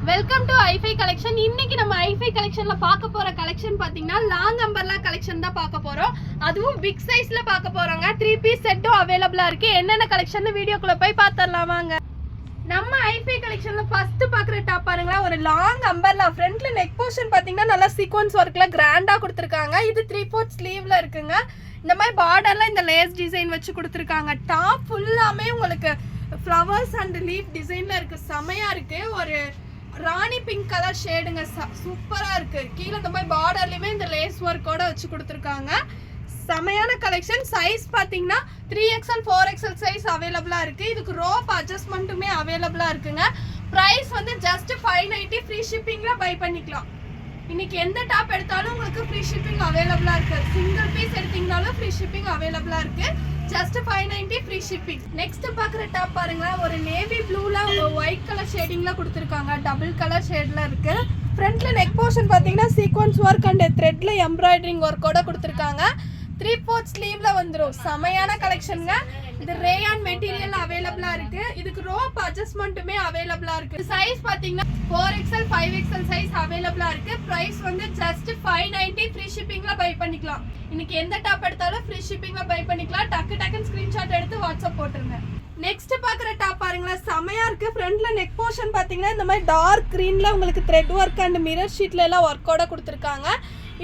Welcome to ஐஃபை collection. இன்னைக்கு நம்ம ஐஃபை கலெக்ஷன்ல பார்க்க போற கலெக்ஷன் பாத்தீங்கன்னா லாங் அம்பர்லா கலெக்ஷன் தான் பார்க்க போறோம். அதுவும் பிக் சைஸ்ல பார்க்க போறோங்க. 3 பீஸ் செட்டும் அவைலபிளா இருக்கு. என்னென்ன கலெக்ஷன் வீடியோக்குள்ள போய் பார்த்தறலாம் வாங்க. நம்ம ஐஃபை கலெக்ஷன்ல ஃபர்ஸ்ட் பாக்குற டாப் பாருங்க, ஒரு லாங் அம்பர்லா. ஃப்ரண்ட்ல நெக் போர்ஷன் பாத்தீங்கன்னா நல்லா சீக்வென்ஸ் ஒர்க்ல கிராண்டா கொடுத்திருக்காங்க. இது 3/4 ஸ்லீவ்ல இருக்குங்க. இந்த மாதிரி பார்டர்ல இந்த லேஸ் டிசைன் வச்சு கொடுத்திருக்காங்க. டாப் ஃபுல்லாமே உங்களுக்கு ஃப்ளவர்ஸ் அண்ட் லீஃப் டிசைன்ல இருக்கு. செமையா இருக்கு. ஒரு ராணி பிங்க் கலர் ஷேடுங்க, சூப்பரா இருக்கு. கீழே இந்த மாதிரி பார்டர்லயுமே இந்த லேஸ் ஒர்க்கோட வச்சு கொடுத்துருக்காங்க. செமையான கலெக்ஷன். சைஸ் பாத்தீங்கன்னா 3XL 4XL சைஸ் அவைலபிளா இருக்கு. இதுக்கு ரோப் அட்ஜஸ்ட்மெண்ட்டுமே அவைலபிளா இருக்குங்க. பிரைஸ் வந்து ஜஸ்ட் 590. ஃப்ரீ ஷிப்பிங்ல பை பண்ணிக்கலாம். இன்னைக்கு எந்த டாப் எடுத்தாலும் உங்களுக்கு ஃப்ரீ ஷிப்பிங் அவைலபிளா இருக்கு. சிங்கிள் பீஸ் எடுத்தீங்கனாலும் ஃப்ரீ ஷிப்பிங் அவைலபிளா இருக்கு. Just 590 free shipping. நெக்ஸ்ட் பாக்குற டாப் பாருங்க, ஒரு நேவி ப்ளூல ஒயிட் கலர் ஷேடிங்ல கொடுத்துருக்காங்க. டபுள் கலர் ஷேட்ல இருக்கு. ஃப்ரண்ட்ல நெக் போர்ஷன் பாத்தீங்கன்னா சீக்வென்ஸ் ஒர்க் அண்ட் த்ரெட்ல எம்ப்ராய்டரிங் ஒர்க்கோட கொடுத்துருக்காங்க. 3/4 ஸ்லீவ்ல வந்துரும். செமையான கலெக்ஷனுங்க. இது ரேயான் மெட்டீரியல் அவைலபிளா இருக்கு. இதுக்கு ரோப் அட்ஜஸ்ட்மெண்ட்டுமே அவைலபிளா இருக்கு. சைஸ் பாத்தீங்கன்னா 4XL 5XL சைஸ் அவைலபிளா இருக்கு. பிரைஸ் வந்து ஜஸ்ட் 590. ஃப்ரீ ஷிப்பிங்ல பை பண்ணிக்கலாம். இன்னைக்கு எந்த டாப் எடுத்தாலும் ஃப்ரீ ஷிப்பிங்ல பை பண்ணிக்கலாம். டக்குன்னு ஸ்கிரீன்ஷாட் எடுத்து வாட்ஸ்அப் போட்டுருங்க. நெக்ஸ்ட் பாக்குற டாப் பாருங்களேன், செமையா இருக்கு. ஃப்ரண்ட்ல நெக் போர்ஷன் பாத்தீங்கன்னா இந்த மாதிரி டார்க் கிரீன்ல உங்களுக்கு த்ரெட் ஒர்க் அண்ட் மிரர் ஷீட்ல எல்லாம் ஒர்க்கோட கொடுத்துருக்காங்க.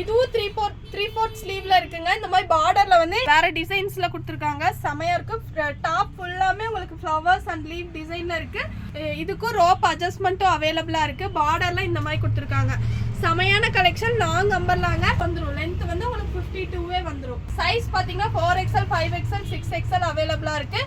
இதுவும் 3/4 ஸ்லீவ்ல இருக்குங்க. இந்த மாதிரி பார்டர்ல வந்து வேற டிசைன்ஸ்ல கொடுத்துருக்காங்க. செமையா இருக்கு. டாப் ஃபுல்லாமே உங்களுக்கு ஃப்ளவர்ஸ் அண்ட் லீவ் டிசைன்ல இருக்கு. இதுக்கும் ரோப் அட்ஜஸ்ட்மெண்ட்டும் அவைலபிளா இருக்கு. பார்டர்ல இந்த மாதிரி கொடுத்துருக்காங்க. செமையான கலெக்ஷன். லாங் அம்பர்லாங்க வந்துடும். லென்த் வந்து உங்களுக்கு 52 வந்துடும். சைஸ் பாத்தீங்கன்னா 4XL 5XL 6XL அவைலபிளா இருக்கு.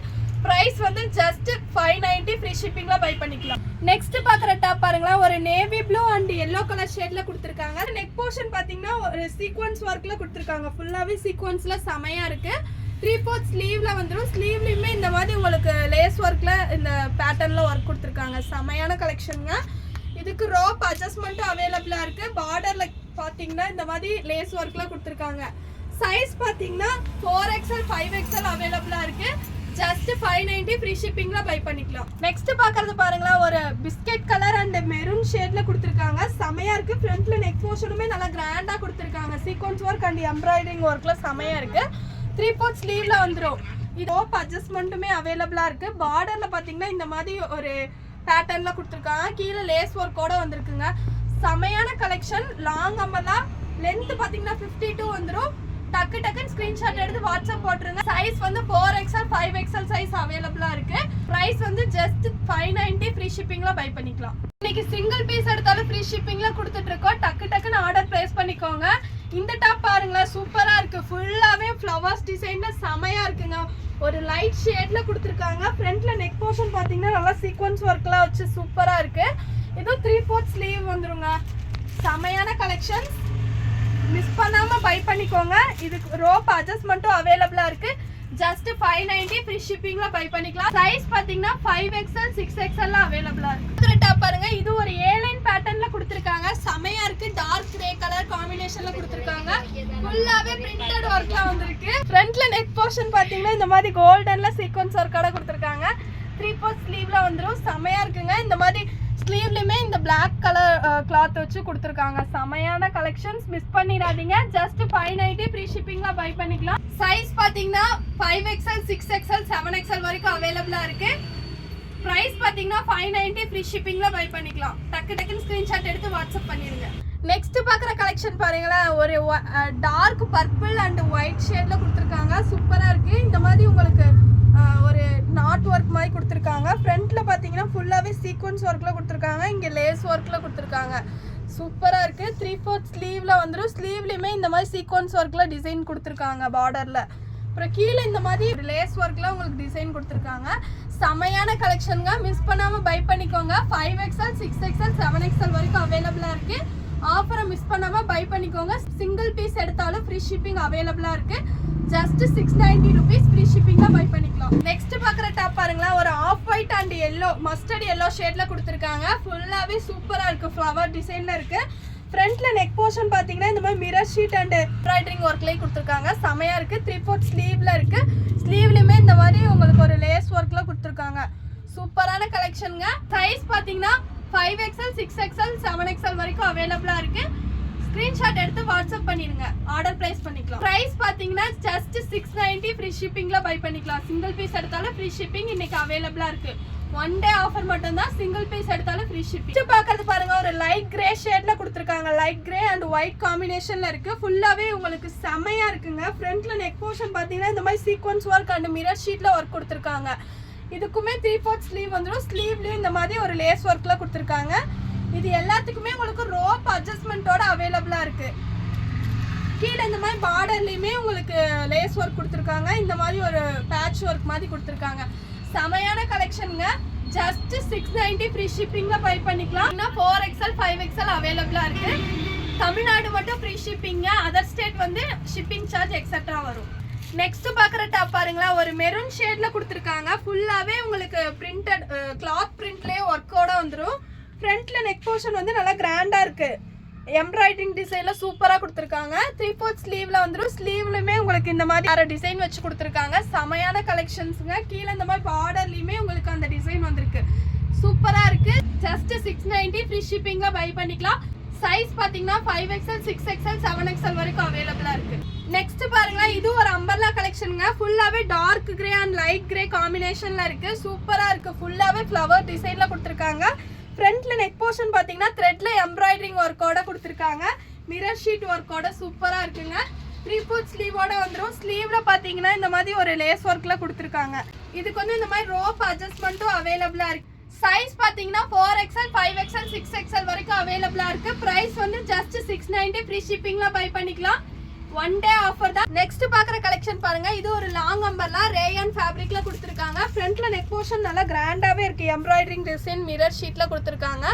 பிரைஸ் வந்து ஜஸ்ட் 590. ஃப்ரீ ஷிப்பிங்ல பை பண்ணிக்கலாம். நெக்ஸ்ட் பாக்குற டாப் பாருங்களா, ஒரு navy blue and yellow colour ஷேட்ல கொடுத்துருக்காங்க. நெக் போர்ஷன் பாத்தீங்கன்னா ஒரு சீக்வென்ஸ் ஒர்க்ல கொடுத்துருக்காங்க. ஃபுல்லாவே சீக்வென்ஸ்ல செமையா இருக்கு. 3/4 ஸ்லீவ்ல வந்துடும். ஸ்லீவ்லயுமே இந்த மாதிரி உங்களுக்கு லேஸ் ஒர்க்ல இந்த பேட்டர்ன்ல ஒர்க் கொடுத்துருக்காங்க. செமையான கலெக்ஷனுங்க. இதுக்கு ரோப் அட்ஜஸ்ட்மெண்ட்டும் அவைலபிளா இருக்கு. பார்டர்ல பாத்தீங்கன்னா இந்த மாதிரி லேஸ் ஒர்க்ல கொடுத்துருக்காங்க. சைஸ் பாத்தீங்கன்னா 4XL 5XL அவைலபிளா இருக்கு. ஜஸ்ட் 590. ஃப்ரீ ஷிப்பிங்ல பை பண்ணிக்கலாம். நெக்ஸ்ட் பாக்குறது பாருங்களா, ஒரு பிஸ்கட் கலர் அண்ட் மெரூன் ஷேட்ல கொடுத்துருக்காங்க. செமையா இருக்கு. ஃப்ரண்ட்ல நெக் போர்ஷனுமே நல்லா கிராண்டா கொடுத்துருக்காங்க. சீக்வென்ஸ் ஒர்க் அண்ட் எம்ப்ராய்டரிங் ஒர்க்ல செமையா இருக்கு. 3/4 ஸ்லீவ்ல வந்துடும். இது ரோப் அட்ஜஸ்ட்மெண்ட்டுமே அவைலபிளா இருக்கு. பார்டர்ல பாத்தீங்கன்னா இந்த மாதிரி ஒரு பேட்டர்ன்ல கொடுத்துருக்காங்க. கீழே லேஸ் ஒர்க்கோட வந்திருக்குங்க. செமையான கலெக்ஷன். Long umbrella. லென்த் பாத்தீங்கன்னா 52 வந்துடும். டக்குன்னு ஸ்கிரீன்ஷாட் எடுத்து வாட்ஸ்அப் போட்டுருங்க. சைஸ் வந்து 4XL 5XL சைஸ் அவைலபிளா இருக்கு. பிரைஸ் வந்து ஜஸ்ட் 590. ஃப்ரீ ஷிப்பிங்ல பை பண்ணிக்கலாம். இன்னைக்கு சிங்கிள் பீஸ் எடுத்தாலும் ஃப்ரீ ஷிப்பிங்ல கொடுத்துட்டு இருக்கோம். டக்குன்னு ஆர்டர் பிளேஸ் பண்ணிக்கோங்க. இந்த டாப் பாருங்களேன், சூப்பரா இருக்கு. ஃபுல்லாவே ஃப்ளவர்ஸ் டிசைன்ல செமையா இருக்குங்க. ஒரு லைட் ஷேட்ல கொடுத்துருக்காங்க. ஃப்ரண்ட்ல நெக் போர்ஷன் பாத்தீங்கன்னா நல்லா சீக்வென்ஸ் ஒர்க்லாம் வச்சு சூப்பரா இருக்கு. இது 3/4 ஸ்லீவ் வந்துருங்க. செமையான கலெக்ஷன். மிஸ் பண்ணாம பை பண்ணிக்கோங்க. இதுக்கு ரோப் அட்ஜஸ்ட்மெண்ட்டும் அவைலபிளா இருக்கு. ஜஸ்ட் 590. ஃப்ரீ ஷிப்பிங்ல பை பண்ணிக்கலாம். சைஸ் பாத்தீங்கன்னா 5XL 6XL அவைலபிளா இருக்கு. டாப் பாருங்க, இது ஒரு A-line பேட்டர்ன்ல கொடுத்திருக்காங்க. செமையா இருக்கு. டார்க் கிரே கலர் காம்பினேஷன்ல கொடுத்திருக்காங்க. ஃபுல்லாவே பிரிண்டட் ஒர்க்ல வந்திருக்கு. ஃப்ரண்ட்ல நெக் போர்ஷன் பாத்தீங்கன்னா இந்த மாதிரி கோல்டன்ல சீக்வென்ஸ் ஒர்க்கோட கொடுத்திருக்காங்க. 3/4 ஸ்லீவ்ல வந்துரும். செமையா இருக்குங்க. இந்த மாதிரி ஸ்லீவ்லயுமே இந்த பிளாக் கலர் கிளாத் வச்சு கொடுத்துருக்காங்க. செமையான கலெக்ஷன்ஸ். மிஸ் பண்ணிடாதீங்க. ஜஸ்ட் 590. ஃப்ரீ ஷிப்பிங்ல பை பண்ணிக்கலாம். சைஸ் பாத்தீங்கன்னா 5XL 6XL 7XL வரைக்கும் அவைலபிளா இருக்கு. பிரைஸ் பாத்தீங்கன்னா 590. ஃப்ரீ ஷிப்பிங்ல பை பண்ணிக்கலாம். டக்குன்னு ஸ்கிரீன்ஷாட் எடுத்து வாட்ஸ்அப் பண்ணிருங்க. நெக்ஸ்ட் பாக்குற கலெக்ஷன் பாருங்களேன், ஒரு டார்க் பர்பிள் அண்ட் ஒயிட் ஷேட்ல கொடுத்துருக்காங்க. சூப்பரா இருக்கு. இந்த மாதிரி உங்களுக்கு ஒரு நாட் ஒர்க் மாதிரி கொடுத்துருக்காங்க. ஃப்ரண்ட்ல பாத்தீங்கன்னா ஃபுல்லாவே சீக்வென்ஸ் ஒர்க்ல கொடுத்துருக்காங்க. இங்க லேஸ் ஒர்க்ல கொடுத்துருக்காங்க. சூப்பரா இருக்கு. 3/4 ஸ்லீவ்ல வந்துடும். ஸ்லீவ்லயுமே இந்த மாதிரி சீக்வென்ஸ் ஒர்க்ல டிசைன் கொடுத்துருக்காங்க பார்டர்ல. அப்புறம் கீழே இந்த மாதிரி லேஸ் ஒர்க்ல உங்களுக்கு டிசைன் கொடுத்துருக்காங்க. செமையான கலெக்ஷனுங்க. மிஸ் பண்ணாம பை பண்ணிக்கோங்க. 5XL 6XL 7XL வரைக்கும் அவைலபிளா இருக்கு. ஆஃபரை மிஸ் பண்ணாம பை பண்ணிக்கோங்க. சிங்கிள் பீஸ் எடுத்தாலும் ஃப்ரீ ஷிப்பிங் அவைலபிளா இருக்கு. Just 690 rupees. ஃப்ரீ ஷிப்பிங்ல பை பண்ணிக்கலாம். நெக்ஸ்ட் பாக்குற டாப் பாருங்களா, ஒரு off white and yellow mustard yellow ஷேட்ல கொடுத்துருக்காங்க. ஃபுல்லாவே சூப்பரா இருக்கு. ஃப்ளவர் டிசைன்ல இருக்கு. ஃப்ரண்ட்ல நெக் போர்ஷன் பாத்தீங்கன்னா இந்த மாதிரி மிரர் ஷீட் அண்ட் எம்ப்ராய்டரிங் ஒர்க்லயே கொடுத்துருக்காங்க. செமையா இருக்கு. 3/4 ஸ்லீவ்ல இருக்கு. ஸ்லீவ்லயுமே இந்த மாதிரி உங்களுக்கு ஒரு லேஸ் ஒர்க்ல கொடுத்துருக்காங்க. சூப்பரான கலெக்ஷனுங்க. சைஸ் பாத்தீங்கன்னா 5XL 6XL 7XL வரைக்கும் அவைலபிளா இருக்கு. ஸ்கிரீன்ஷாட் எடுத்து வாட்ஸ்அப் பண்ணிருங்க, ஆர்டர் பிளேஸ் பண்ணிக்கலாம். பிரைஸ் பாத்தீங்கன்னா ஜஸ்ட் 690 ஃப்ரீ ஷிப்பிங்ல பை பண்ணிக்கலாம். சிங்கிள் பீஸ் எடுத்தாலும் ஃப்ரீ ஷிப்பிங் இன்னைக்கு அவைலபிளா இருக்கு. ஒன் டே ஆஃபர் மட்டும் தான், சிங்கிள் பீஸ் எடுத்தாலும் ஃப்ரீ ஷிப்பிங். பாக்குறது பாருங்க, ஒரு லைட் கிரே ஷேட்ல கொடுத்துருக்காங்க. லைட் கிரே அண்ட் ஒயிட் காம்பினேஷன்ல இருக்கு. ஃபுல்லாவே உங்களுக்கு செமையா இருக்குங்க. ஃப்ரண்ட்ல நெக் போர்ஷன் பாத்தீங்கன்னா இந்த மாதிரி சீக்வன்ஸ் ஒர்க் அண்ட் மிரர் ஷீட்ல ஒர்க் கொடுத்துருக்காங்க. இதுக்குமே 3/4 ஸ்லீவ் வந்துடும். ஸ்லீவ்லயும் இந்த மாதிரி ஒரு லேஸ் ஒர்க்ல கொடுத்துருக்காங்க. இது எல்லாத்துக்குமே உங்களுக்கு ரோப் அட்ஜஸ்ட்மெண்ட்டோட அவைலபிளா இருக்கு. கீழே இந்த மாதிரி பார்டர்லயுமே உங்களுக்கு லேஸ் ஒர்க் கொடுத்துருக்காங்க. இந்த மாதிரி ஒரு பேட்ச் ஒர்க் மாதிரி கொடுத்துருக்காங்க. செமையான கலெக்ஷனுங்க. ஜஸ்ட் 690 ஃப்ரீ ஷிப்பிங்ல பை பண்ணிக்கலாம். 4XL 5XL அவைலபிளா இருக்கு. தமிழ்நாடு மட்டும் ஃப்ரீ ஷிப்பிங்க. அதர் ஸ்டேட் வந்து ஷிப்பிங் சார்ஜ் எக்ஸெட்ரா வரும். நெக்ஸ்ட் பாக்குற டாப் பாருங்களா, ஒரு மெரூன் ஷேட்ல கொடுத்துருக்காங்க. ஃபுல்லாவே உங்களுக்கு பிரிண்டட் கிளாத் பிரிண்ட்லயே ஒர்க்கோட வந்துடும். ஃப்ரண்ட்ல நெக் போர்ஷன் வந்து நல்லா கிராண்டா இருக்கு. எம்ப்ராய்டரிங் டிசைன்ல சூப்பரா கொடுத்துருக்காங்க. 3/4 ஸ்லீவ்ல வந்துடும். ஸ்லீவ்லயுமே உங்களுக்கு இந்த மாதிரி வேற டிசைன் வச்சு கொடுத்துருக்காங்க. செமையான கலெக்ஷன்ஸுங்க. கீழே இந்த மாதிரி பார்டர்லயுமே உங்களுக்கு அந்த டிசைன் வந்திருக்கு. சூப்பரா இருக்கு. ஜஸ்ட் 690 ஃப்ரீ ஷிப்பிங்ல பை பண்ணிக்கலாம். சைஸ் பாத்தீங்கன்னா 5XL 6XL 7XL வரைக்கும் அவைலபிளா இருக்கு. நெக்ஸ்ட் பாருங்களா, இது ஒரு அம்பர்லா கலெக்ஷனுங்க. ஃபுல்லாவே dark grey and light grey காம்பினேஷன்ல இருக்கு. சூப்பரா இருக்கு. ஃபுல்லாவே ஃப்ளவர் டிசைன்ல கொடுத்துருக்காங்க. ஃப்ரண்ட்ல நெக் போர்ஷன் பாத்தீங்கன்னா த்ரெட்ல எம்ப்ராய்டரிங் ஒர்க்கோட கொடுத்துருக்காங்க. மிரர் ஷீட் ஒர்க்கோட சூப்பரா இருக்குங்க. 3/4 ஸ்லீவோட வந்துடும். ஸ்லீவ்ல பாத்தீங்கன்னா இந்த மாதிரி ஒரு லேஸ் ஒர்க்ல கொடுத்துருக்காங்க. இதுக்கு வந்து இந்த மாதிரி ரோப் அட்ஜஸ்ட்மெண்ட்டும் அவைலபிளா இருக்கு. சைஸ் பாத்தீங்கன்னா 4XL 5XL 6XL வரைக்கும் அவைலபிளா இருக்கு. பிரைஸ் வந்து ஜஸ்ட் 690 ஃப்ரீ ஷிப்பிங்ல பை பண்ணிக்கலாம். ஒன் டே ஆஃபர் தான். நெக்ஸ்ட் பாக்குற கலெக்ஷன் பாருங்க, இது ஒரு லாங் அம்பர்லா ரேயான் ஃபேப்ரிக்ல கொடுத்துருக்காங்க. ஃப்ரண்ட்ல நெக் போர்ஷன் நல்லா கிராண்டாவே இருக்கு. எம்ப்ராய்டரிங் டிசைன் மிரர் ஷீட்ல கொடுத்துருக்காங்க.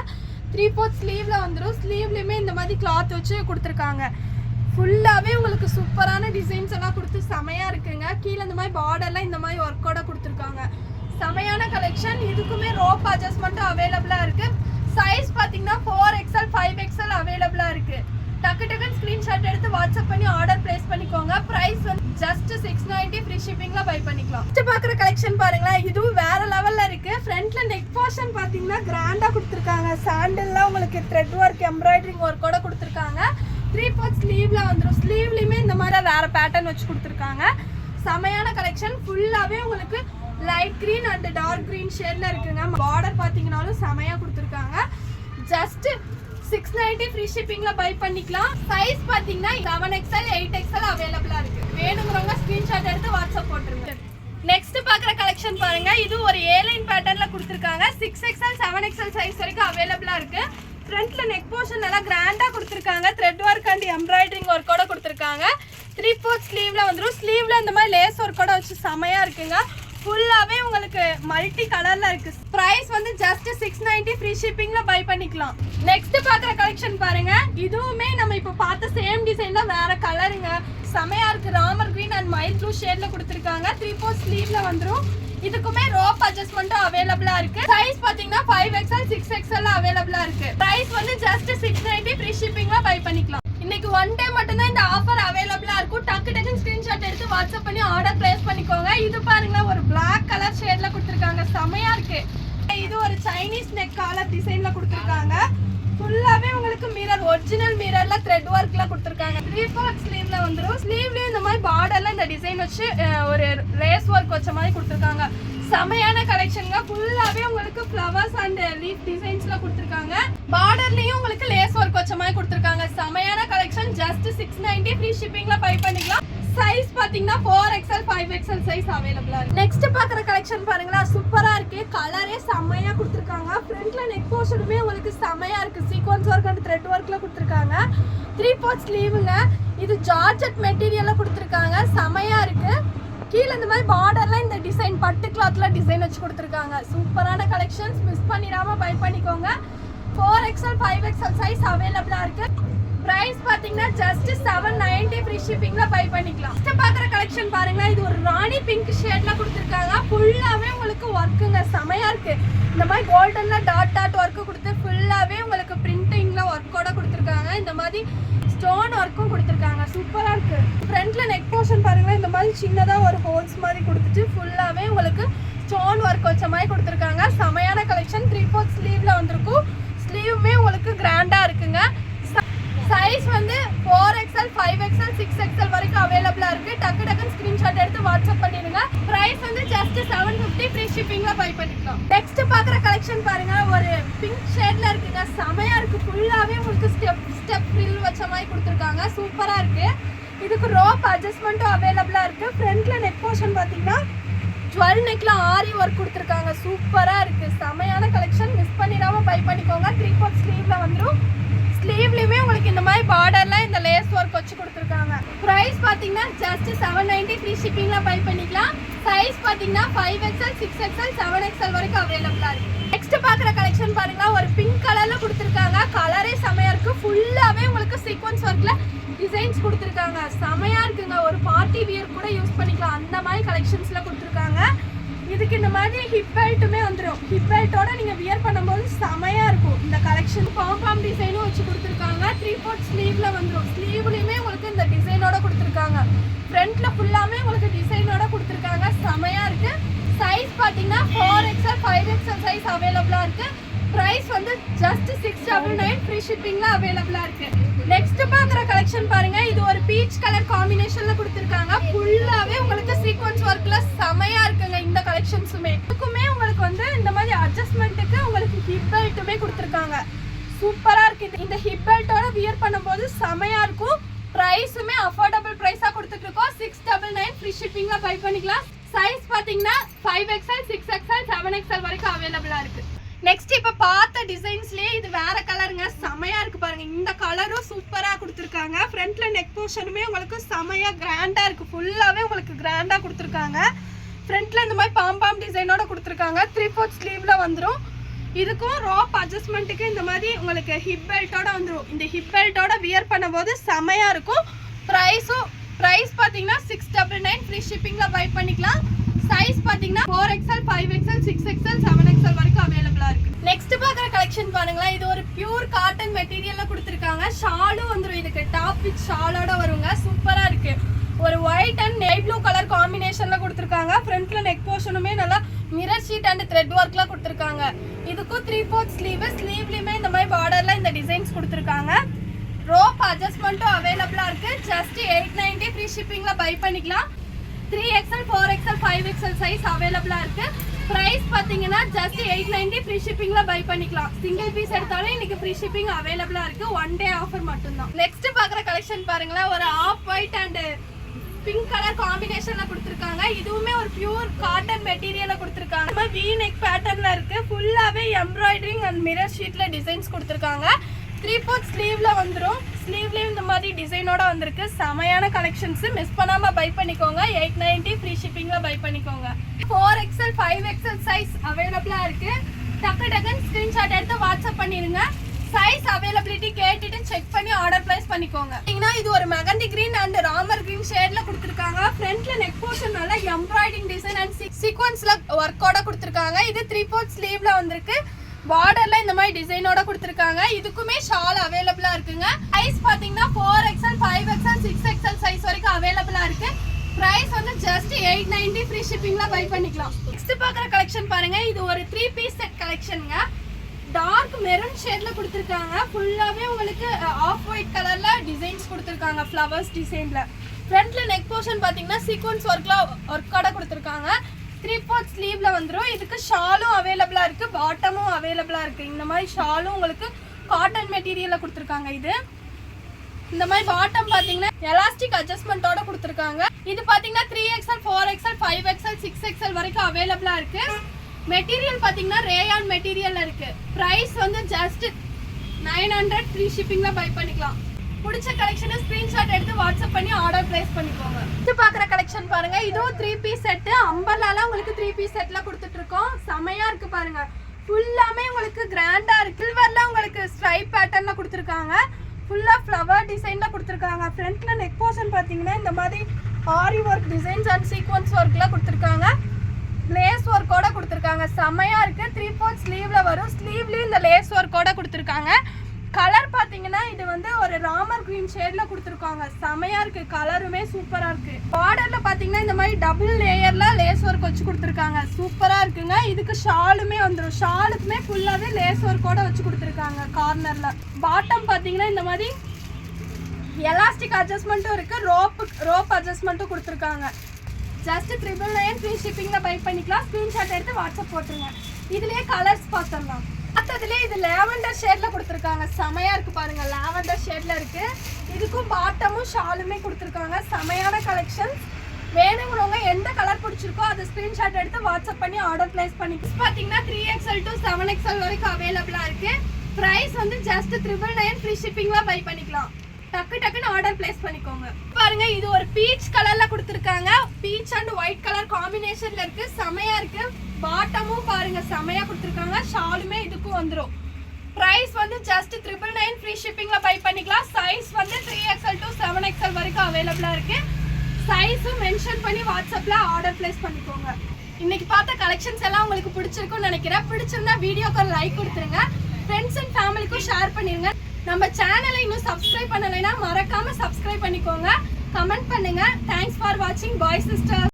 3/4 ஸ்லீவ்ல வந்துடும். ஸ்லீவ்லயுமே இந்த மாதிரி கிளாத் வச்சு கொடுத்துருக்காங்க. ஃபுல்லாவே உங்களுக்கு சூப்பரான டிசைன்ஸ் எல்லாம் கொடுத்து செமையா இருக்குங்க. கீழே இந்த மாதிரி பார்டர்லாம் இந்த மாதிரி ஒர்க்கோட கொடுத்துருக்காங்க. செமையான கலெக்ஷன். இதுக்குமே ரோப் அட்ஜஸ்ட்மெண்ட்டும் அவைலபிளா இருக்கு. சைஸ் பாத்தீங்கன்னா 4XL 5XL அவைலபிளா இருக்கு. டக்கு டக்குன்னு ஸ்கிரீன்ஷாட் எடுத்து வாட்ஸ்அப் பண்ணி ஆர்டர் பிளேஸ் பண்ணிக்கோங்க. பிரைஸ் வந்து ஜஸ்ட் 690 ஃப்ரீ ஷிப்பிங்ல பை பண்ணிக்கலாம். நெக்ஸ்ட் பாக்குற கலெக்ஷன் பாருங்களா, இதுவும் வேற லெவல்ல இருக்கு. ஃப்ரண்ட்ல நெக் போர்ஷன் பாத்தீங்கன்னா கிராண்டா கொடுத்துருக்காங்க. சாண்டல்ல உங்களுக்கு த்ரெட் ஒர்க் எம்ப்ராய்டரிங் ஒர்க்கோட கொடுத்துருக்காங்க. 3/4 ஸ்லீவ்ல வந்துடும். ஸ்லீவ்லயுமே இந்த மாதிரி வேற பேட்டர்ன் வச்சு கொடுத்துருக்காங்க. செமையான கலெக்ஷன். ஃபுல்லாவே உங்களுக்கு light green and dark green ஷேட்ல இருக்குங்க. பார்டர் பாத்தீங்கன்னாலும் செமையா கொடுத்துருக்காங்க. ஜஸ்ட் 690 ஃப்ரீ ஷிப்பிங்ல பை பண்ணிக்கலாம். சைஸ் பாத்தீங்கன்னா 7XL 8XL அவைலபிளா இருக்கு. வேணுங்கிறவங்க ஸ்கிரீன்ஷாட் எடுத்து வாட்ஸ்அப் போட்டுருங்க. நெக்ஸ்ட் பாக்குற கலெக்ஷன் பாருங்க, இது ஒரு ஏலைன் பேட்டர்ன்ல கொடுத்துருக்காங்க. 6XL 7XL சைஸ் வரைக்கும் அவைலபிளா இருக்கு. ஃப்ரண்ட்ல நெக் போர்ஷன் நல்லா கிராண்டா கொடுத்துருக்காங்க. த்ரெட் ஒர்க் அண்ட் எம்ப்ராய்டரிங் ஒர்க்கோட கொடுத்துருக்காங்க. 3/4 ஸ்லீவ்ல வந்துடும். ஸ்லீவ்ல இந்த மாதிரி லேஸ் ஒர்க்கோட வச்சு செமையா இருக்குங்க. ஃபுல்லாவே உங்களுக்கு மல்டி கலர்ல இருக்கு. பிரைஸ் வந்து ஜஸ்ட் 690 ஃப்ரீ ஷிப்பிங்ல பை பண்ணிக்கலாம். நெக்ஸ்ட் பாக்குற கலெக்ஷன் பாருங்க, இதுவுமே நம்ம இப்ப பார்த்த சேம் டிசைன்ல வேற கலருங்க. செமையா இருக்கு. ராமர் கிரீன் அண்ட் மைல் ப்ளூ ஷேட்ல கொடுத்துருக்காங்க. 3/4 ஸ்லீவ்ல வந்துடும். இதுக்குமே ரோப் அட்ஜஸ்ட்மெண்ட்டும் அவைலபிளா இருக்கு. சைஸ் பாத்தீங்கன்னா 5XL 6XL அவைலபிளா இருக்கு. பிரைஸ் வந்து ஜஸ்ட் 690 ஃப்ரீ ஷிப்பிங்ல பை பண்ணிக்கலாம். இன்னைக்கு ஒன் டே மட்டும் தான் இந்த ஆஃபர் அவைலபிளா இருக்கும். டக்கு டக்குன்னு ஸ்கிரீன்ஷாட் எடுத்து வாட்ஸ்அப் பண்ணி ஆர்டர் பிளேஸ் பண்ணிக்கோங்க. இது பாருங்க, ஒரு Black கலர் ஷேட்ல கொடுத்துருக்காங்க. செமையா இருக்கு. இது ஒரு சைனீஸ் நெக் காலர் டிசைன்ல கொடுத்துருக்காங்க. ஃபுல்லாவே உங்களுக்கு மிரர் ஒரிஜினல் மிரர்ல த்ரெட் ஒர்க்ல கொடுத்துருக்காங்க. 3/4 ஸ்லீவ்ல வந்துடும். ஸ்லீவ்லயும் இந்த மாதிரி பார்டர்ல இந்த டிசைன் வச்சு ஒரு லேஸ் ஒர்க் வச்ச மாதிரி கொடுத்துருக்காங்க. செமையான கலெக்ஷனுங்க. ஃபுல்லாவே உங்களுக்கு ஃப்ளவர்ஸ் அண்ட் லீஃப் டிசைன்ஸ்ல கொடுத்துருக்காங்க. பார்டர்லயும் உங்களுக்கு லேஸ் ஒர்க் வச்ச மாதிரி கொடுத்துருக்காங்க. செமையான கலெக்ஷன். ஜஸ்ட் 690 ஃப்ரீ ஷிப்பிங்ல பை பண்ணிக்கலாம். சைஸ் பாத்தீங்கன்னா 4XL 5XL சைஸ் அவைலபிளா இருக்கு. நெக்ஸ்ட் பாக்குற கலெக்ஷன் பாருங்களா, சூப்பரா இருக்கு. கலரே செமையா கொடுத்துருக்காங்க. ஃப்ரண்ட்ல நெக் போர்ஷனுமே உங்களுக்கு செமையா இருக்கு. சீக்வன்ஸ் ஒர்க் அண்ட் த்ரெட் ஒர்க்ல கொடுத்துருக்காங்க. 3/4 ஸ்லீவுங்க. இது ஜார்ஜெட் மெட்டீரியல்ல கொடுத்துருக்காங்க. செமையா இருக்கு. கீழே இந்த மாதிரி பார்டர்ல இந்த டிசைன் பட்டு கிளாத்ல டிசைன் வச்சு கொடுத்துருக்காங்க. சூப்பரான கலெக்ஷன்ஸ். மிஸ் பண்ணிடாம பை பண்ணிக்கோங்க. 4XL 5XL சைஸ் அவைலபிளா இருக்கு. பிரைஸ் பாத்தீங்கன்னா ஜஸ்ட் 790 ஃப்ரீ ஷிப்பிங்ல பை பண்ணிக்கலாம். நெக்ஸ்ட் பாக்குற கலெக்ஷன் பாருங்க, இது ஒரு ராணி பிங்க் ஷேட்ல கொடுத்துருக்காங்க. ஃபுல்லாவே உங்களுக்கு ஒர்க்குங்க. செமையா இருக்கு. இந்த மாதிரி கோல்டன்ல டாட் டாட் ஒர்க்கு கொடுத்து ஃபுல்லாவே உங்களுக்கு பிரிண்டிங்ல ஒர்க்கோட கொடுத்துருக்காங்க. இந்த மாதிரி ஸ்டோன் ஒர்க்கும் கொடுத்துருக்காங்க. சூப்பரா இருக்கு. ஃப்ரண்ட்ல நெக் போர்ஷன் பாருங்க, இந்த மாதிரி சின்னதா ஒரு ஹோல்ஸ் மாதிரி கொடுத்துட்டு ஃபுல்லாவே உங்களுக்கு ஸ்டோன் ஒர்க் வச்ச மாதிரி கொடுத்துருக்காங்க. செமையான கலெக்ஷன். 3/4 ஸ்லீவ்ல வந்திருக்கும். கிராண்டா இருக்குங்க. சைஸ் வந்து 4XL 5XL 6XL வரைக்கும் அவைலபிளா இருக்கு. டக்கு டக்குன்னு ஸ்கிரீன்ஷாட் எடுத்து வாட்ஸ்அப் பண்ணிடுங்க. பிரைஸ் வந்து ஜஸ்ட் 750 ஃப்ரீ ஷிப்பிங்ல பை பண்ணிக்கலாம். நெக்ஸ்ட் பாக்குற கலெக்ஷன் பாருங்க, ஒரு பிங்க் ஷேட்ல இருக்குங்க. செமையா இருக்கு. ஃபுல்லாவே உங்களுக்கு ஸ்டெப் ஃப்ரில் வச்ச மாதிரி கொடுத்துருக்காங்க. சூப்பரா இருக்கு. இதுக்கு ரோப் அட்ஜஸ்ட்மெண்ட்டும் அவைலபிளா இருக்கு. ஃப்ரண்ட்ல நெக் போர்ஷன் பாத்தீங்கன்னா 12 நெக்ல ஆரி ஒர்க் கொடுத்துருக்காங்க. சூப்பரா இருக்கு. செமையான கலெக்ஷன். மிஸ் பண்ணிடாம பை பண்ணிக்கோங்க. 3/4 ஸ்லீவ்ல வந்துடும். ஸ்லீவ்லயுமே உங்களுக்கு இந்த மாதிரி பார்டர்ல இந்த லேஸ் ஒர்க் வச்சு கொடுத்துருக்காங்க. பிரைஸ் பாத்தீங்கன்னா ஜஸ்ட் 790 ஃப்ரீ ஷிப்பிங்ல பை பண்ணிக்கலாம். சைஸ் பாத்தீங்கன்னா 5XL 6XL 7XL வரைக்கும் அவைலபிளா இருக்கு. நெக்ஸ்ட் பாக்குற கலெக்ஷன் பாருங்க, ஒரு பிங்க் கலர்ல கொடுத்துருக்காங்க. கலரே செமையா இருக்கு. ஃபுல்லாவே உங்களுக்கு சீக்வன்ஸ் ஒர்க்ல டிசைன்ஸ் கொடுத்துருக்காங்க. செமையா இருக்குங்க. ஒரு பார்ட்டி வியர் கூட யூஸ் பண்ணிக்கலாம். அந்த மாதிரி கலெக்ஷன்ஸ்ல கொடுத்துருக்காங்க. இதுக்கு இந்த மாதிரி ஹிப் பெல்ட்டுமே வந்துடும். ஹிப் பெல்ட்டோட நீங்க வியர் பண்ணும்போது செமையா இருக்கும். இந்த கலெக்ஷன் பாம் டிசைனும் வச்சு கொடுத்துருக்காங்க. 3/4 ஸ்லீவ்ல வந்துடும். ஸ்லீவ்லயுமே உங்களுக்கு இந்த டிசைனோட கொடுத்துருக்காங்க. ஃப்ரண்ட்ல ஃபுல்லாமே உங்களுக்கு டிசைனோட கொடுத்துருக்காங்க. செமையா இருக்கு. சைஸ் பாத்தீங்கன்னா 4XL 5XL சைஸ் அவைலபிளா இருக்கு. பிரைஸ் வந்து ஜஸ்ட் 699 ஃப்ரீ ஷிப்பிங்ல அவைலபிளா இருக்கு. நெக்ஸ்ட் பாக்குற கலெக்ஷன் பாருங்க, இது ஒரு பீச் கலர் காம்பினேஷன்ல கொடுத்துருக்காங்க. ஃபுல்லாவே உங்களுக்கு சீக்வன்ஸ் ஒர்க்ல செமையா இருக்குங்க. இந்த கலெக்ஷன்ஸுமே இதுக்குமே உங்களுக்கு வந்து இந்த மாதிரி அட்ஜஸ்ட்மெண்ட்டுக்கு உங்களுக்கு ஹிப் பெல்ட்டுமே கொடுத்துருக்காங்க. சூப்பரா இருக்கு. இந்த ஹிப் பெல்ட்டோட வியர் பண்ணும்போது செமையா இருக்கும். பிரைஸுமே அஃபோர்டபுள் பிரைஸா கொடுத்துட்டு இருக்கோம். 699 ஃப்ரீ ஷிப்பிங்ல பை பண்ணிக்கலாம். சைஸ் பாத்தீங்கன்னா 5XL 6XL 7XL வரைக்கும் அவைலபிளா இருக்கு. நெக்ஸ்ட் இப்ப பார்த்த டிசைன்ஸ்லயே இது வேற கலருங்க. செமையா இருக்கு பாருங்க. இந்த கலரும் சூப்பரா கொடுத்துருக்காங்க. ஃப்ரண்ட்ல நெக் போர்ஷனுமே உங்களுக்கு செமையா கிராண்டா இருக்கு. ஃபுல்லாவே உங்களுக்கு கிராண்டா கொடுத்துருக்காங்க. ஃப்ரண்ட்ல இந்த மாதிரி பாம் டிசைனோட கொடுத்துருக்காங்க. 3/4 ஸ்லீவ்ல வந்துடும். இதுக்கும் ரோப் அட்ஜஸ்ட்மெண்ட்டுக்கு இந்த மாதிரி உங்களுக்கு ஹிப் பெல்ட்டோட வந்துடும். இந்த ஹிப் பெல்ட்டோட வியர் பண்ணும்போது செமையா இருக்கும். பிரைஸ் பாத்தீங்கன்னா 699 ஃப்ரீ ஷிப்பிங்ல பை பண்ணிக்கலாம். சைஸ் பாத்தீங்கன்னா 4XL 5XL 6XL 7XL வரைக்கும் அவைலபிளா இருக்கு. நெக்ஸ்ட் பாக்குற கலெக்ஷன் பாருங்களேன், இது ஒரு பியூர் காட்டன் மெட்டீரியல்ல கொடுத்துருக்காங்க. ஷாலும் வந்துடும். இதுக்கு டாப் வித் ஷாலோட வருங்க. சூப்பரா இருக்கு. ஒரு ஒயிட் அண்ட் நெய் ப்ளூ கலர் காம்பினேஷன்ல கொடுத்துருக்காங்க. ஃப்ரண்ட்ல நெக் போர்ஷனுமே நல்லா மிரர் ஷீட் அண்ட் த்ரெட் ஒர்க்ல கொடுத்துருக்காங்க. இதுக்கும் 3/4 ஸ்லீவ்லயுமே இந்த மாதிரி பார்டர்ல இந்த டிசைன்ஸ் கொடுத்துருக்காங்க. ரோப் அட்ஜஸ்ட்மெண்ட்டும் அவைலபிளா இருக்கு. ஜஸ்ட் 890 ஃப்ரீ ஷிப்பிங்ல பை பண்ணிக்கலாம். 3XL 4XL 5XL சைஸ் அவைலபிளா இருக்கு. பிரைஸ் பாத்தீங்கன்னா ஜஸ்ட் 890 ஃப்ரீ ஷிப்பிங்ல பை பண்ணிக்கலாம். சிங்கிள் பீஸ் எடுத்தாலும் இன்னைக்கு ஃப்ரீ ஷிப்பிங் அவைலபிளா இருக்கு. 1 டே ஆஃபர் மட்டும்தான். நெக்ஸ்ட் பாக்குற கலெக்ஷன் பாருங்களேன், ஒரு off white and pink colour காம்பினேஷன்ல கொடுத்துருக்காங்க. இதுவுமே ஒரு பியூர் காட்டன் மெட்டீரியல்ல கொடுத்துருக்காங்க. வி நெக் பேட்டர்ன்ல இருக்கு. ஃபுல்லாவே எம்ப்ராய்டரிங் அண்ட் மிரர் ஷீட்ல டிசைன்ஸ் கொடுத்துருக்காங்க. 3/4 ஸ்லீவ்ல வந்துடும். ஸ்லீவ்லயும் இந்த மாதிரி டிசைனோட வந்திருக்கு. செமையான கலெக்ஷன்ஸ். மிஸ் பண்ணாம பை பண்ணிக்கோங்க. 890 ஃப்ரீ ஷிப்பிங்ல பை பண்ணிக்கோங்க. 4XL 5XL சைஸ் அவைலபிளா இருக்கு. டக்குன்னு ஸ்கிரீன்ஷாட் எடுத்து வாட்ஸ்அப் பண்ணிருங்க. சைஸ் அவைலபிலிட்டி கேட்டுட்டு செக் பண்ணி ஆர்டர் பிளேஸ் பண்ணிக்கோங்க. இது ஒரு mehndi green and Ramar green ஷேட்ல கொடுத்துருக்காங்க. ஃப்ரண்ட்ல நெக் போர்ஷன் நல்லா எம்ப்ராய்டிங் டிசைன் அண்ட் சீக்வன்ஸ்ல ஒர்க்கோட கொடுத்துருக்காங்க. இது 3/4 ஸ்லீவ்ல வந்திருக்கு. பார்டர்ல இந்த மாதிரி டிசைனோட கொடுத்துருக்காங்க. இதுக்குமே ஷால் அவைலபிளா இருக்குங்க. சைஸ் பாத்தீங்கன்னா 4XL 5XL 6XL சைஸ் வரைக்கும் அவைலபிளா இருக்கு. பிரைஸ் வந்து ஜஸ்ட் 890 ஃப்ரீ ஷிப்பிங்ல பை பண்ணிக்கலாம். நெக்ஸ்ட் பாக்குற கலெக்ஷன் பாருங்க, இது ஒரு 3 பீஸ் செட் கலெக்ஷன்ங்க. டார்க் மெரூன் ஷேட்ல கொடுத்துருக்காங்க. ஃபுல்லாவே உங்களுக்கு ஆஃப் ஒயிட் கலர்ல டிசைன்ஸ் கொடுத்துருக்காங்க. ஃப்ளவர்ஸ் டிசைன்ல. ஃப்ரண்ட்ல நெக் போர்ஷன் பாத்தீங்கன்னா சீக்வன்ஸ் ஒர்க்கோட கொடுத்துருக்காங்க. 3/4 ஸ்லீவ்ல வந்துடும். இதுக்கு ஷாலும் அவைலபிளா இருக்கு. பாட்டமும் அவைலபிளா இருக்கு. இந்த மாதிரி ஷாலும் உங்களுக்கு காட்டன் மெட்டீரியல்ல கொடுத்துருக்காங்க. இது இந்த மாதிரி பாட்டம் பாத்தீங்கன்னா எலாஸ்டிக் அட்ஜஸ்ட்மெண்டோட கொடுத்துருக்காங்க. இது பாத்தீங்கன்னா 3XL 4XL 5XL 6XL வரைக்கும் அவைலபிளா இருக்கு. மெட்டீரியல் பாத்தீங்கன்னா ரேயான் மெட்டீரியல்ல இருக்கு. பிரைஸ் வந்து ஜஸ்ட் 900 ஃப்ரீ ஷிப்பிங்ல பை பண்ணிக்கலாம். பிடிச்ச கலெக்ஷனை ஸ்கிரீன்ஷாட் எடுத்து வாட்ஸ்அப் பண்ணி ஆர்டர் பிளேஸ் பண்ணிக்கோங்க. இது பாக்குற கலெக்ஷன் பாருங்க, இதுவும் 3 பீஸ் செட். அம்பர்லால உங்களுக்கு 3 பீஸ் செட்ல கொடுத்துட்டு இருக்கோம். செமையா இருக்கு பாருங்க. ஃபுல்லாமே உங்களுக்கு கிராண்டா இருக்கு. சில்வர்ல உங்களுக்கு ஸ்ட்ரைப் பேட்டர்ன்ல கொடுத்துருக்காங்க. ஃபுல்லா ஃப்ளவர் டிசைன்ல கொடுத்துருக்காங்க. ஃப்ரண்ட்ல நெக் போர்ஷன் பாத்தீங்கன்னா இந்த மாதிரி ஆரி ஒர்க் டிசைன்ஸ் அண்ட் சீக்வன்ஸ் ஒர்க்ல கொடுத்துருக்காங்க. லேஸ் ஒர்க்கோட கொடுத்துருக்காங்க. செமையா இருக்கு. 3/4 ஸ்லீவ்ல வரும். ஸ்லீவ்லயும் இந்த லேஸ் ஒர்க்கோட கொடுத்துருக்காங்க. கலர் பாத்தீங்கன்னா இது வந்து ஒரு ராமர் கிரீன் ஷேட்ல கொடுத்துருக்காங்க. செமையா இருக்கு, கலருமே சூப்பரா இருக்கு. பார்டர்ல பாத்தீங்கன்னா இந்த மாதிரி டபுள் லேயர்ல லேஸ் ஒர்க் வச்சு கொடுத்துருக்காங்க. சூப்பரா இருக்குங்க. இதுக்கு ஷாலுமே வந்துடும். ஷாலுக்குமே ஃபுல்லாவே லேஸ் ஒர்க்கோட வச்சு கொடுத்துருக்காங்க. கார்னர்ல பாட்டம் பாத்தீங்கன்னா இந்த மாதிரி எலாஸ்டிக் அட்ஜஸ்ட்மெண்ட்டும் இருக்கு, ரோப் அட்ஜஸ்ட்மெண்ட்டும் கொடுத்துருக்காங்க. ஜஸ்ட் 999 ஃப்ரீ ஷிப்பிங்ல பை பண்ணிக்கலாம். ஸ்கிரீன்ஷாட் எடுத்து வாட்ஸ்அப் போட்டுருங்க. இதுலயே கலர்ஸ் பார்த்தலாம். அடுத்ததுலேயே இது லேவண்டர் ஷேட்ல கொடுத்துருக்காங்க. செமையா இருக்கு பாருங்க, லேவண்டர் ஷேட்ல இருக்கு. இதுக்கும் பாட்டமும் ஷாலுமே கொடுத்துருக்காங்க. செமையான கலெக்ஷன். வேணுங்கிறவங்க எந்த கலர் பிடிச்சிருக்கோ அதை ஸ்கிரீன்ஷாட் எடுத்து வாட்ஸ்அப் பண்ணி ஆர்டர் பிளேஸ் பண்ணிக்கலாம். பார்த்தீங்கன்னா 3XL to 7XL வரைக்கும் அவைலபிளா இருக்கு. பிரைஸ் வந்து ஜஸ்ட் 999 ஃப்ரீ ஷிப்பிங்ல பை பண்ணிக்கலாம். டக்குன்னு ஆர்டர் பிளேஸ் பண்ணிக்கோங்க. பாருங்க, இது ஒரு பீச் கலர்ல கொடுத்துருக்காங்க. பீச் அண்ட் ஒயிட் கலர் காம்பினேஷன்ல இருக்கு. செமையா இருக்கு. பாட்டமும் பாருங்க செமையா கொடுத்துருக்காங்க. ஷாலுமே இதுக்கும் வந்துடும். பிரைஸ் வந்து ஜஸ்ட் 999 ஃப்ரீ ஷிப்பிங்ல பை பண்ணிக்கலாம். சைஸ் வந்து 3XL to 7XL வரைக்கும் அவைலபிளா இருக்கு. சைஸும் மென்ஷன் பண்ணி வாட்ஸ்அப்ல ஆர்டர் பிளேஸ் பண்ணிக்கோங்க. இன்னைக்கு பார்த்த கலெக்ஷன்ஸ் எல்லாம் உங்களுக்கு பிடிச்சிருக்கும்னு நினைக்கிறேன். பிடிச்சிருந்தா வீடியோக்கு ஒரு லைக் கொடுத்துருங்க. ஃப்ரெண்ட்ஸ் அண்ட் ஃபேமிலிக்கும் ஷேர் பண்ணிருங்க. நம்ம சேனலை இன்னும் சப்ஸ்கிரைப் பண்ணலைன்னா மறக்காம சப்ஸ்கிரைப் பண்ணிக்கோங்க. கமெண்ட் பண்ணுங்க. தேங்க்ஸ் ஃபார் வாட்சிங் பாய் சிஸ்டர்.